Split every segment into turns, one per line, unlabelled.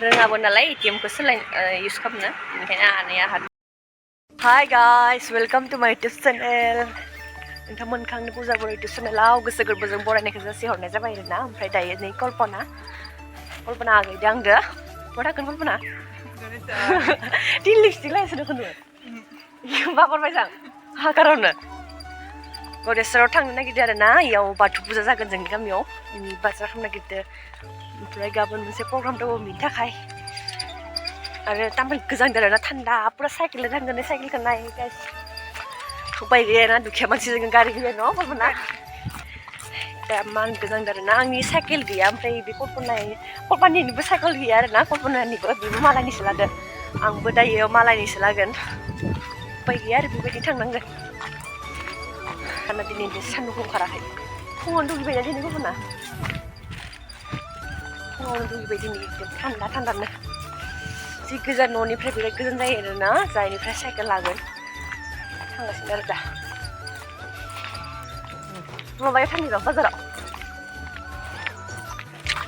रोङाबो नालाय ATM खौ यूज खालामनो ओंखायनो आनैया Hi guys, welcome to my YouTube channel. नोंथांमोनखौ बुजाबर YouTube channelआव गोसो गोरबोजों बरायनायखौ जासिहरनाय जाबाय आरोना ओमफ्राय दायो नै कल्पना आगैदो आंदो मा थागोन कल्पना दी लिपस्टिक लायसनो खनो बाबरबाय जां हाकारावनो गरेस्वराव थांनो नागिरदो आरोना इयाव बाथौ पूजा जागोन जोंनि गामियाव बाजार खालामनो नागिरदो ओमफ्राय गाबोन मोनसे प्रग्राम दङ बिनि थाखाय आरो तामाल गोजां आरोना थान्दा पुरा साइकेल थांगोन साइकेलखौ नाय गाइस उपाय गैया ना दुखिया मानसिजों गारि गैया न कल्पना दा मान गोजां आरोना आंनि साइकेल गैया ओमफ्राय बे कल्पनानिबो साइकेल गैया आरोना कल्पनानिबो बेबो मालायनिसो लादो आंबो दायो मालायनिसो लागोन उपाय गैया आरो बेबायदि थांनांगोन खाना दिनै सान्दुं ओंखाराखै फुङावनो दुगैबायना दिनै कल्पना फुङावनो दुगैबाय दिनै एकदम थान्दानो जि गोजान न'निफ्राय बिराद गोजान जायो आरोना जायनिफ्राय साइकेल लागोन थांगासिनो आरो दा माबायाव थांनि र' बाजाराव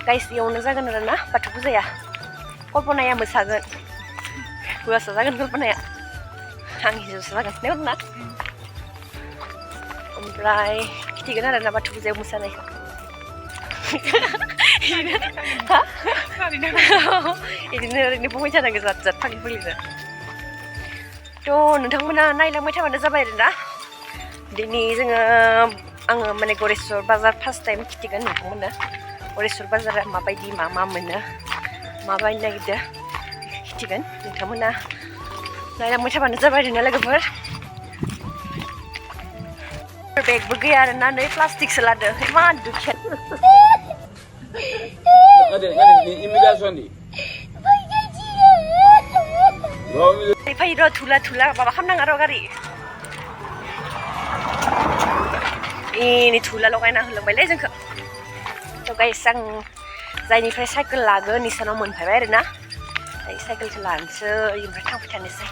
गाइस इयावनो जागोन आरोना बाथौ पूजाया कल्पनाया मोसागोन हौवासा जागोन कल्पनाया आं हिन्जावसा जागोन ने कल्पना ओमफ्राय खिथिगोन आरोना बाथौ पूजायाव मोसानायखौ इदिनो ओरैनो बुंबाय थानांगौ जात फाग्लि फाग्लिनो थ' नोंथांमोना नायलांबाय थाबानो जाबाय आरोना दिनै आङो माने गरेस्वर बाजार फार्स्ट टाइम खिथिगोन नोंथांमोननो गरेस्वर बाजारा माबायदि मा मोनो माबायदि नागिरदो खिथिगोन नोंथांमोना नायलांबाय थाबानो जाबाय आरोना लोगोफोर बेगबो गैया आरोना नै प्लास्टिकसो लादो इमान दुखिया फैर' थुला माबा खालामनाङा र' गारि इनि थुला लगायना होलांबायलै जोंखौ थ' गाइस आं जायनिफ्राय साइकेल लागोन इसानाव मोनफैबाय आरोना दायो साइकेलखौ लानोसै ओमफ्राय थांबाय थानोसै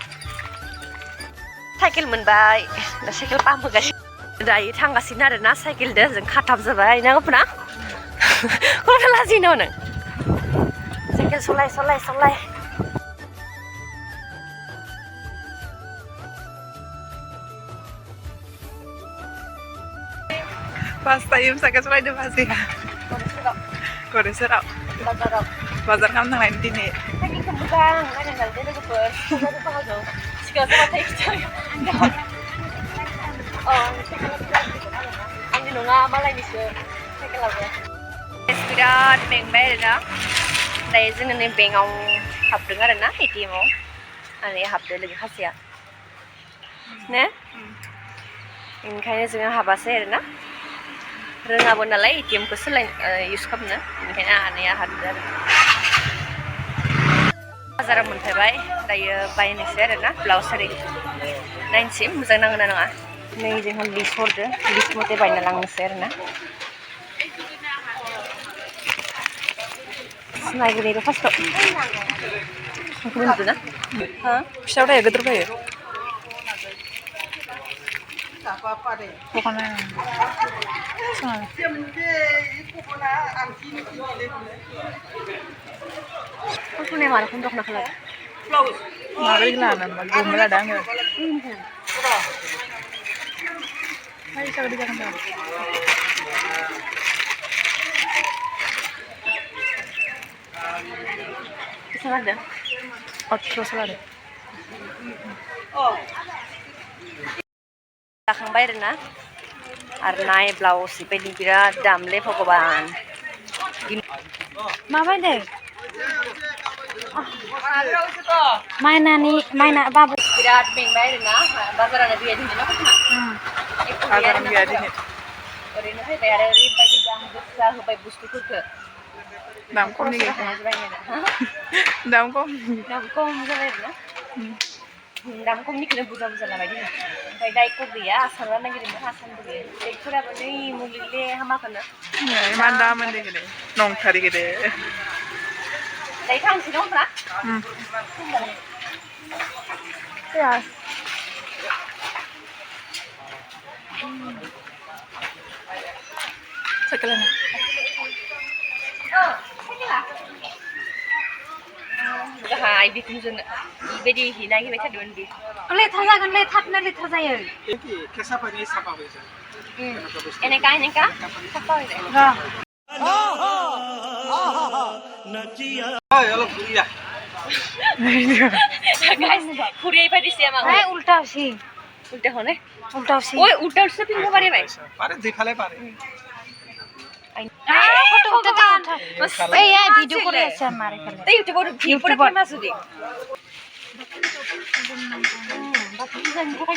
साइकेल मोनबाय दा साइकेल पाम्प होगासिनो दायो थांगासिनो आरोना साइकेलजों जों खाथाम जाबाय ना कल्पना कल्पना लाजिनो नों cycle सलाय
Pas time sakit selai deh pasti. Goreswar. Bazar kan tang lain dini.
Lagi kebukaan, ada nggak ada lepas. Ada apa lagi? Sekarang sama teh kita. Oh, ang nunga malay ni sih. Sekarang apa? Sekarang bank bayar dah izin ni bank ang hab dengar na ATM ang. Ani hab deh lagi khas ya. Ne? Inkanya jangan habasnya na. रोङाबो नालाय ATM खौ use खालामनो ओंखायनो आनैया हादों आरो बाजाराव मोनफैबाय दायो बायनोसै आरोना ब्लाउस आरि नायनोसै मोजां नांगोन ना नङा नै जोंहा लिस्ट हरदो लिस्ट मथे बायना लांनोसै आरोना नायगोन र' फार्स्टआव मोनदों ना हा
फिसा बायो गिदिर बायो Pokoknya
Kau mana pun dok nak lah.
Mari lah, nama gumela dah nggak? Mari kita di jalan jalan.
Sana ada.
Terus ada.
Oh. Jakhw आरोना आरनाय ब्लाउस बेबायदि बिराद दामले भगबान
माबायदि माइना बाबु
बिराद बेंबाय आरोना बाजारानो गैया दिनै ना
Bazaran gaya dini.
ओरैनो फैबाय आरो ओरैबायदि दाम गोसा होबाय बुस्थुफोरखौ
Dam kom nih. Dam kom.
दाम खम जाबाय आरोना दाम खमनिखौनो बुरजा लाबाय दिनै ओमफ्राय दायख' गैया आसारबा नागिरदोंमोन आसारबो गैया दैफोराबो नै मुलिले हामाखौनो
Iman dah mandi gede, nong thari gede.
दायो थांसै दं होनब्ला
Ya. Sekelan.
हाय बिखुनजोनो बेबायदि हि नागिरबाय थादोंमोन बि
लेथार जागोनलै थाबनो लेथार जायो
एनेका साफा होदो गाइस खुरियै बायदिसि आमा
हाय उल्टा होसि
उल्टा हने
उल्टा होसि
ओइ उल्टा होसि पिनबो पारे भाई
পারে দুই ফালে পারে
ফটো উঠা এই ভিডিও করে আছে আমারে খালি
তাই ইউটিউবার ভিডিও ফেমাস হদি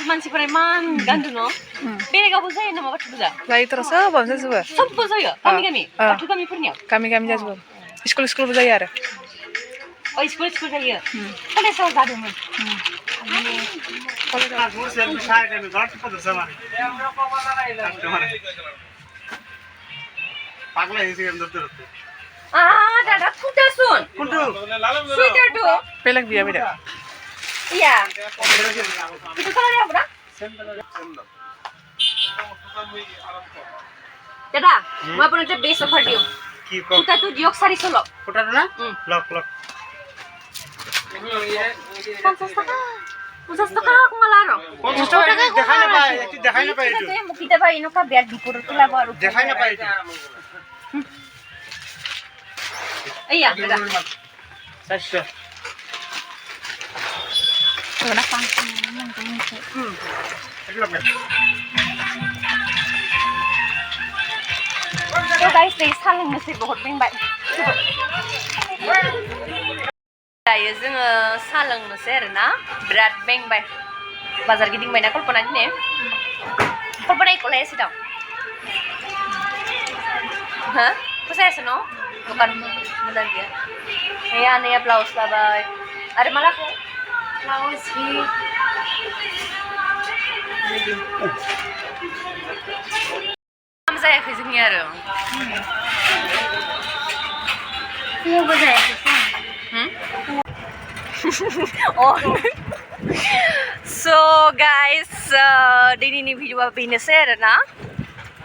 मानसिफोरा मान गान्दु न बेलेगावबो जायो नामा बाथौ फुजा
जायो थ' सोबावनो जाजोबो
सबबो जायो गामि बाथौ गामिफोरनियाव
गामि जाजोबो स्कुलबो जायो आरो
स्कुल जायो कलेजाव जादोंमोन
পাগলা হয়েছে ধরতে
দাদা ফুটা শুন সুইটারটো
बेलेग बिया बेदा
ইয়া itu kalarnya apa dah দাদা মই আপোনাৰ এটা বেছ অফাৰ দিওঁ
কি কম
ফুটাটো দিয়ক 400 লওক
ফোটাটো না লক লক
50 টাকা 50 টাকা কমালা আৰু
50 টাকা দেখাই না পায় একটু দেখাই না পায় একটু
মোক কিতাবা এনেকুৱা বেয়াৰ বিপদত লাভ আৰু
দেখাই না পায় একটু
এইয়া দাদা
400
Una pan.
तो गाइस दे सालोंनोसै बहुत बेंबाय दायो जोङो सा लोंनोसै आरोना बिराद बेंबाय बाजार गिदिंबायना कल्पना दिनै कल्पनाखौलाय एसे दं हा फसायासै न दखान मोजां गैया हे आनैया ब्लाउस लाबाय आरो मा लाखो ब्लाउस हि काम जायाखै जोंनि आरो
Kubo जायाखै
So guys, दिनैनि भिडिअआ बेनोसै आरोना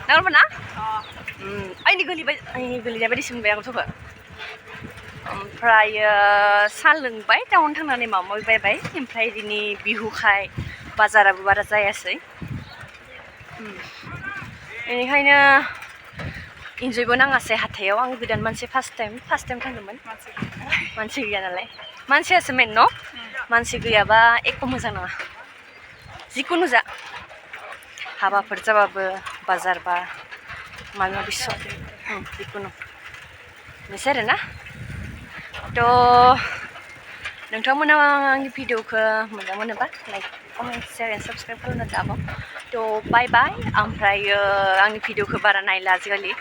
नंगौ ना आंनि गोलैनाय बायदिसो मोनबाय आं गथ'खौ ओमफ्राय सा लोंबाय टाउन थांनानै माबा माबि बायबाय ओमफ्राय दिनै बिहुखाय बाजाराबो बारा जायासै बेनिखायनो इन्जयबो नाङासै हाथायाव आं गोदान मानसि फार्स्ट टाइम थांदोंमोन मानसि गैया नालाय मानसियासो मेन न' मानसि गैयाबा एख' मोजां नङा जिखुनु जा हाबाफोर जाबाबो बाजार बा माबा माबि सब जिखुनु बेनोसै आरोना थ' नोंथांमोना आंनि भिडिअखौ मोजां मोनोबा like comment share and subscribe खालामनो दाबो थ' बाय बाय ओमफ्राय आंनि भिडिअखौ बारा नायला आजिखालि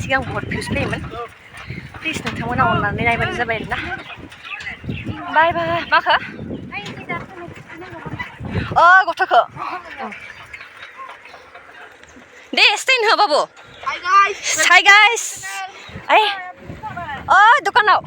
सिगां बहुत भिउस फैयोमोन प्लिज नोंथांमोना अननानै नायबानो जाबाय आरोना बाय बाय माखो गथ'खौ दे स्टेन हो बाबु हाय गाइस ओइ दखानाव